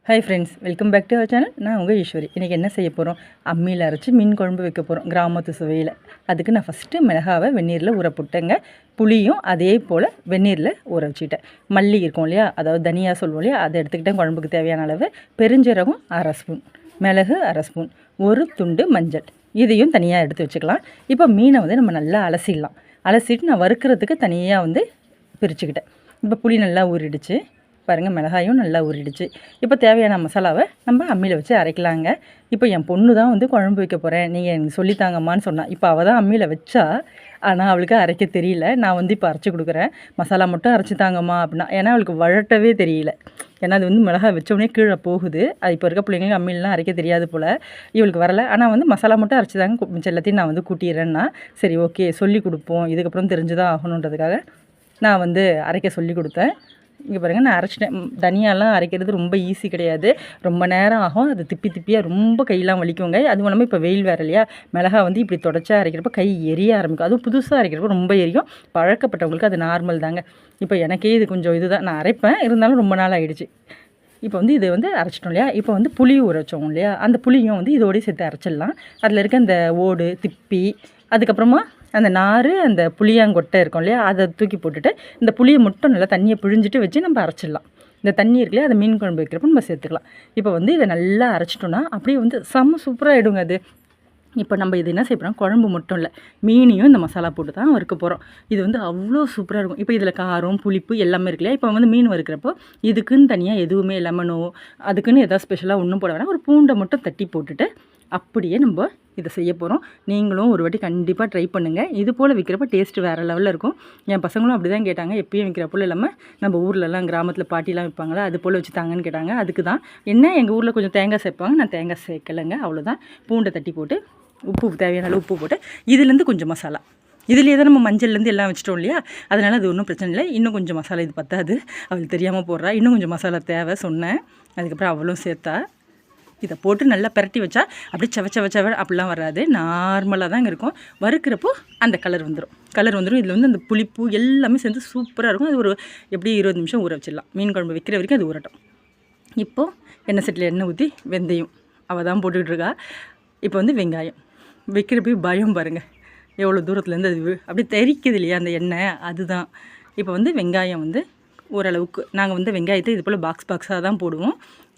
Hi friends, welcome back to our channel. நான் உங்கள் ஈஸ்வரி. இன்றைக்கி என்ன செய்ய போகிறோம்? அம்மியில் அரைச்சி மீன் குழம்பு வைக்க போகிறோம், கிராமத்து சுவையில். அதுக்கு நான் ஃபஸ்ட்டு மிளகாவை வெந்நீரில் ஊற போட்டேங்க. புளியும் அதே போல் வெந்நீரில் ஊற வச்சுக்கிட்டேன். மல்லி இருக்கும் இல்லையா, அதாவது தனியாக சொல்லுவோம் இல்லையா, அதை எடுத்துக்கிட்டேன். குழம்புக்கு தேவையான அளவு பெருஞ்சீரகம் 1/2 ஸ்பூன், மிளகு 1/2 ஸ்பூன், ஒரு துண்டு மஞ்சள், இதையும் தனியாக எடுத்து வச்சுக்கலாம். இப்போ மீனை வந்து நம்ம நல்லா அலசிடலாம். அலசிட்டு நான் வறுக்கிறதுக்கு தனியாக பிரிச்சுக்கிட்டேன். இப்போ புளி நல்லா ஊறிடுச்சு பாருங்கள், மிளகாயும் நல்லா ஊறிடுச்சு. இப்போ தேவையான மசாலாவை நம்ம அம்மியில் வச்சு அரைக்கலாங்க. இப்போ என் பொண்ணு தான் குழம்பு வைக்க போகிறேன், நீங்கள் எனக்கு சொல்லித்தாங்கம்மான்னு சொன்னான். இப்போ அவள் தான் அம்மியில் வச்சா, ஆனால் அவளுக்கு அரைக்க தெரியல. நான் இப்போ அரைச்சி கொடுக்குறேன். மசாலா மட்டும் அரைச்சி தாங்கம்மா அப்படின்னா, ஏன்னா அவளுக்கு வழட்டவே தெரியல. ஏன்னா அது மிளகாய் வச்சோடனே கீழே போகுது. அது இப்போ இருக்க பிள்ளைங்களுக்கு அம்மியிலாம் அரைக்க தெரியாது போல். இவளுக்கு வரலை. ஆனால் மசாலா மட்டும் அரைச்சி தாங்க, மிச்சம் எல்லாத்தையும் நான் கூட்டிடுறேன்னா, சரி ஓகே சொல்லி கொடுப்போம், இதுக்கப்புறம் தெரிஞ்சு தான் ஆகணுன்றதுக்காக நான் அரைக்க சொல்லி கொடுத்தேன். இங்கே பாருங்கள், நான் அரைச்சிட்டேன். தனியாலாம் அரைக்கிறது ரொம்ப ஈஸி கிடையாது, ரொம்ப நேரம் ஆகும். அது திப்பியாக ரொம்ப கையெல்லாம் வலிக்குங்க. அதுவும் இல்லாமல் இப்போ வெயில் வேறு இல்லையா, மிளகா இப்படி தொடச்சா அரைக்கிறப்ப கை எரிய ஆரம்பிக்கும். அதுவும் புதுசாக அரைக்கிறப்ப ரொம்ப எரியும். பழக்கப்பட்டவங்களுக்கு அது நார்மல் தாங்க. இப்போ எனக்கே இது கொஞ்சம் இதுதான், நான் அரைப்பேன், இருந்தாலும் ரொம்ப நாள் ஆகிடுச்சு. இப்போ இதை அரைச்சிட்டோம் இல்லையா, இப்போ புளி ஊற வச்சோம் இல்லையா, அந்த புளியும் இதோடய சேர்த்து அரைச்சிடலாம். அதில் இருக்க அந்த ஓடு திப்பி, அதுக்கப்புறமா அந்த நார், அந்த புளியாங்கொட்டை இருக்கும் இல்லையா, அதை தூக்கி போட்டுட்டு இந்த புளியை மட்டும் நல்லா தண்ணியை பிழிஞ்சிட்டு வச்சு நம்ம அரைச்சிடலாம். இந்த தண்ணி இருக்குல்லையா, அதை மீன் குழம்பு வைக்கிறப்ப நம்ம சேர்த்துக்கலாம். இப்போ இதை நல்லா அரைச்சிட்டோன்னா அப்படியே செம்ம சூப்பராக ஆகிடுங்க அது. இப்போ நம்ம இது என்ன செய்ய போகிறோம், குழம்பு மட்டும் இல்லை, மீனையும் இந்த மசாலா போட்டு தான் வறுக்க போகிறோம். இது அவ்வளோ சூப்பராக இருக்கும். இப்போ இதில் காரம் புளிப்பு எல்லாமே இருக்கு இல்லையா. இப்போ மீன் வறுக்கிறப்போ இதுக்குன்னு தனியாக எதுவுமே லெமனோ அதுக்குன்னு எதாவது ஸ்பெஷலாக ஒன்றும் போட வேணாம். ஒரு பூண்டை மட்டும் தட்டி போட்டுட்டு அப்படியே நம்ம இதை செய்ய போகிறோம். நீங்களும் ஒரு வாட்டி கண்டிப்பாக ட்ரை பண்ணுங்கள். இது போல் விற்கிறப்ப டேஸ்ட்டு வேறு லெவலில் இருக்கும். என் பசங்களும் அப்படி தான் கேட்டாங்க, எப்பயும் விற்கிறப்போ இல்லாமல் நம்ம ஊர்லலாம் கிராமத்தில் பாட்டிலாம் விற்பாங்களா, அது போல் வச்சு தாங்கன்னு கேட்டாங்க. அதுக்கு தான் என்ன, எங்கள் ஊரில் கொஞ்சம் தேங்காய் சேர்ப்பாங்க, நான் தேங்காய் சேர்க்கலைங்க. அவ்வளோதான். பூண்டை தட்டி போட்டு உப்பு தேவையான அளவு உப்பு போட்டு, இதுலேருந்து கொஞ்சம் மசாலா, இதுலேயே தான் நம்ம மஞ்சள்லேருந்து எல்லாம் வச்சிட்டோம் இல்லையா, அதனால் அது ஒன்றும் பிரச்சனை இல்லை. இன்னும் கொஞ்சம் மசாலா, இது பத்தாது, அவளுக்கு தெரியாமல் போடுறா, இன்னும் கொஞ்சம் மசாலா தேவை சொன்னேன். அதுக்கப்புறம் அவளும் சேர்த்தா. இதை போட்டு நல்லா பரட்டி வச்சா அப்படியே செவ அப்படிலாம் வராது, நார்மலாக தாங்க இருக்கும். வறுக்கிறப்போ அந்த கலர் வந்துடும். இதில் அந்த புளிப்பு எல்லாமே சேர்ந்து சூப்பராக இருக்கும். அது ஒரு எப்படி 20 நிமிஷம் ஊற வச்சிடலாம். மீன் குழம்பு வைக்கிற வரைக்கும் அது ஊறட்டும். இப்போது எண்ணெய் சட்டியில் எண்ணெய் ஊற்றி வெந்தயம் அவள் தான் போட்டுக்கிட்டு இருக்கா. இப்போ வெங்காயம் வைக்கிறப்ப பயம் பாருங்கள், எவ்வளோ தூரத்துலேருந்து அது அப்படியே தெரிக்குது இல்லையா அந்த எண்ணெய், அதுதான். இப்போ வெங்காயம் ஓரளவுக்கு நாங்கள் வெங்காயத்தை இது போல் பாக்ஸாக தான் போடுவோம்.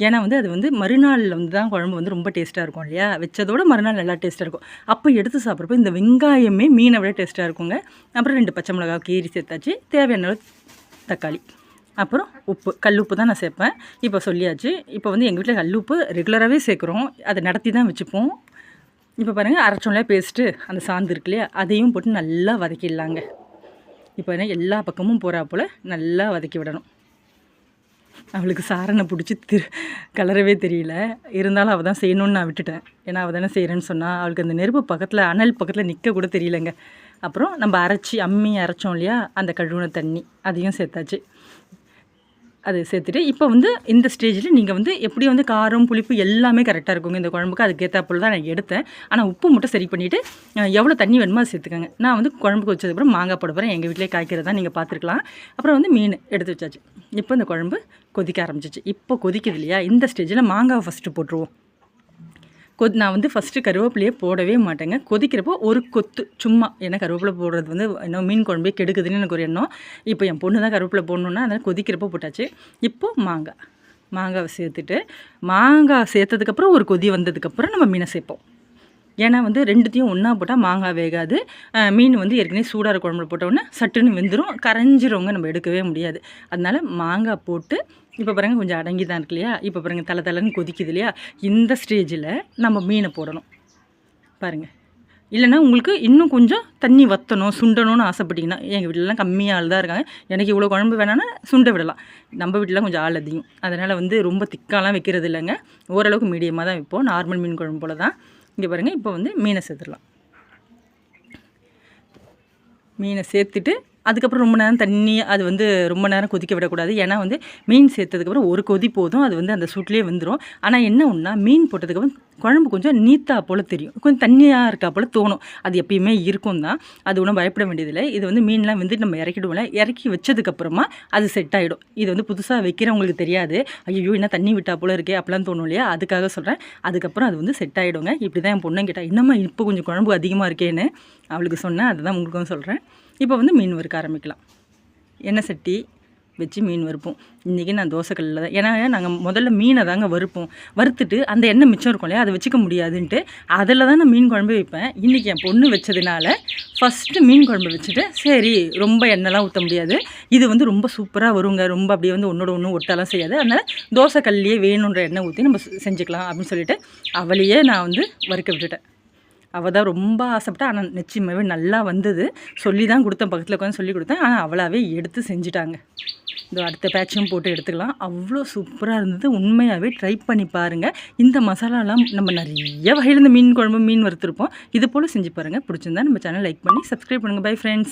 ஏன்னா அது மறுநாளில் தான் குழம்பு ரொம்ப டேஸ்ட்டாக இருக்கும் இல்லையா, வச்சதோட மறுநாள் நல்லா டேஸ்ட்டாக இருக்கும். அப்போ எடுத்து சாப்பிட்றப்போ இந்த வெங்காயமே மீனை விட டேஸ்ட்டாக இருக்குங்க. அப்புறம் 2 பச்சை மிளகா கீரி சேர்த்தாச்சு, தேவையான தக்காளி, அப்புறம் உப்பு, கல் உப்பு தான் நான் சேர்ப்பேன். இப்போ சொல்லியாச்சு. இப்போ எங்கள் வீட்டில் கல் உப்பு ரெகுலராகவே சேர்க்குறோம், அதை நடத்தி தான் வச்சுப்போம். இப்போ பாருங்கள், அரைச்சோம்ல பேஸ்ட்டு, அந்த சாந்து இருக்கு இல்லையா, அதையும் போட்டு நல்லா வதக்கிடலாங்க. இப்போ எல்லா பக்கமும் போகிறா போல் நல்லா வதக்கி விடணும். அவளுக்கு சாரணை பிடிச்சி கலரவே தெரியல, இருந்தாலும் அவள் தான் செய்யணுன்னு நான் விட்டுட்டேன். ஏன்னா அவள் தானே செய்கிறேன்னு சொன்னால், அவளுக்கு அந்த நெருப்பு பக்கத்தில், அனல் பக்கத்தில் நிற்க கூட தெரியலங்க. அப்புறம் நம்ம அம்மி அரைச்சோம் இல்லையா, அந்த கழுவுன தண்ணி அதையும் சேர்த்தாச்சு. அது சேர்த்துட்டு இப்போ இந்த ஸ்டேஜில் நீங்கள் எப்படி காரம் புளிப்பு எல்லாமே கரெக்டாக இருக்குங்க இந்த குழம்புக்கு. அதுக்கேற்றாப்புல தான் நான் எடுத்தேன். ஆனால் உப்பு மட்டும் சரி பண்ணிவிட்டு எவ்வளோ தண்ணி வேணுமோ அதை சேர்த்துக்கோங்க. நான் குழம்புக்கு வச்சதுக்கப்புறம் மாங்காய் போட போகிறேன், எங்கள் வீட்டிலே காய்க்கிறதா நீங்கள் பார்த்துருக்கலாம். அப்புறம் மீன் எடுத்து வச்சாச்சு. இப்போ இந்த குழம்பு கொதிக்க ஆரம்பிச்சிச்சு. இப்போ கொதிக்குது இல்லையா, இந்த ஸ்டேஜில் மாங்காவை ஃபஸ்ட்டு போட்டுருவோம். நான் ஃபஸ்ட்டு கருவேப்பிலையே போடவே மாட்டேங்க. கொதிக்கிறப்போ ஒரு கொத்து சும்மா, ஏன்னா கருவேப்பிலை போடுறது இன்னும் மீன் குழம்பே கெடுக்குதுன்னு எனக்கு ஒரு எண்ணம். இப்போ என் பொண்ணு தான் கருவேப்பிலை போடணுன்னா அதனால் கொதிக்கிறப்போ போட்டாச்சு. இப்போது மாங்காவை சேர்த்துட்டு, மாங்காய் சேர்த்ததுக்கப்புறம் ஒரு கொதி வந்ததுக்கப்புறம் நம்ம மீனை சேர்ப்போம். ஏன்னா 2த்தையும் ஒன்றா போட்டால் மாங்காய் வேகாது. மீன் ஏற்கனவே சூடாக குழம்புல போட்டோன்னே சட்டுன்னு வெந்துடும், கரைஞ்சிருவங்க, நம்ம எடுக்கவே முடியாது. அதனால் மாங்காய் போட்டு இப்போ பாருங்கள் கொஞ்சம் அடங்கி தான் இருக்கு இல்லையா. இப்போ பாருங்கள் தலைன்னு கொதிக்குது இல்லையா, இந்த ஸ்டேஜில் நம்ம மீனை போடணும் பாருங்கள். இல்லைனா உங்களுக்கு இன்னும் கொஞ்சம் தண்ணி வற்றணும், சுண்டணும்னு ஆசைப்பட்டிங்கன்னா, எங்கள் வீட்டிலலாம் கம்மியாக ஆள் தான் இருக்காங்க, எனக்கு இவ்வளோ குழம்பு வேணான்னா சுண்ட விடலாம். நம்ம வீட்டிலாம் கொஞ்சம் ஆள் அதிகம், அதனால் ரொம்ப திக்காலாம் வைக்கிறது இல்லைங்க, ஓரளவுக்கு மீடியமாக தான் வைப்போம். நார்மல் மீன் குழம்பு போல் தான். இங்கே பாருங்கள், இப்போ மீனை சேர்த்துடலாம். மீனை சேர்த்துட்டு அதுக்கப்புறம் ரொம்ப நேரம் தண்ணி அது வந்து ரொம்ப நேரம் கொதிக்க விடக்கூடாது. ஏன்னா வந்து மீன் சேர்த்ததுக்கப்புறம் ஒரு கொதி போதும், அது வந்து அந்த சூட்லேயே வெந்துடும். ஆனால் என்ன ஒன்றா மீன் போட்டதுக்கப்புறம் குழம்பு கொஞ்சம் நீத்தா போல் தெரியும், கொஞ்சம் தண்ணியாக இருக்கா போல் தோணும். அது எப்பயுமே இருக்கும் தான், அது ஒன்றும் பயப்பட வேண்டியதில்லை. இது வந்து மீன்லாம் வந்து நம்ம இறக்கிடுவோம்ல, இறக்கி வச்சதுக்கப்புறமா அது செட் ஆகிடும். இது வந்து புதுசாக வைக்கிறவங்களுக்கு தெரியாது, ஐயோ என்ன தண்ணி விட்டா போல் இருக்கே அப்படிலாம் தோணும் இல்லையா, அதுக்காக சொல்கிறேன். அதுக்கப்புறம் அது வந்து செட் ஆகிடுங்க. இப்படி தான் என் பொண்ணு கேட்டால், இன்னமா இப்போ கொஞ்சம் குழம்பு அதிகமாக இருக்கேன்னு அவளுக்கு சொன்னேன். அதுதான் உங்களுக்கும் சொல்கிறேன். இப்போ வந்து மீன் வறுக்க ஆரம்பிக்கலாம். எண்ணெய் சட்டி வச்சு மீன் வறுப்போம். இன்றைக்கி நான் தோசைக்கல்லில் தான், ஏன்னா நாங்கள் முதல்ல மீனை தாங்க வறுப்போம். வறுத்துட்டு அந்த எண்ணெய் மிச்சம் இருக்கும் இல்லையா, அதை வச்சுக்க முடியாதுன்ட்டு அதில் தான் நான் மீன் குழம்பு வைப்பேன். இன்றைக்கி என் பொண்ணு வச்சதுனால ஃபஸ்ட்டு மீன் குழம்பு வச்சுட்டு, சரி ரொம்ப எண்ணெய்லாம் ஊற்ற முடியாது, இது வந்து ரொம்ப சூப்பராக வருங்க, ரொம்ப அப்படியே வந்து ஒன்றோட ஒன்று ஒட்டாலாம் செய்யாது, அதனால் தோசைக்கல்லையே வேணுன்ற எண்ணெய் ஊற்றி நம்ம செஞ்சுக்கலாம் அப்படின்னு சொல்லிட்டு அவளையே நான் வந்து வறுக்க விட்டுட்டேன். அவள் தான் ரொம்ப ஆசைப்பட்டா, ஆனால் நிச்சயமாகவே நல்லா வந்தது. சொல்லி தான் கொடுத்தேன், பக்கத்தில் உட்காந்து சொல்லி கொடுத்தேன். ஆனால் அவளாகவே எடுத்து செஞ்சுட்டாங்க. இந்த அடுத்த பேட்சும் போட்டு எடுத்துக்கலாம். அவ்வளோ சூப்பராக இருந்தது. உண்மையாகவே ட்ரை பண்ணி பாருங்கள். இந்த மசாலாலாம் நம்ம நிறைய வகையில் இந்த மீன் குழம்பு மீன் வறுத்துருப்போம், இது போல் செஞ்சு பாருங்கள். பிடிச்சிருந்தா நம்ம சேனல் லைக் பண்ணி சப்ஸ்கிரைப் பண்ணுங்கள். Bye friends.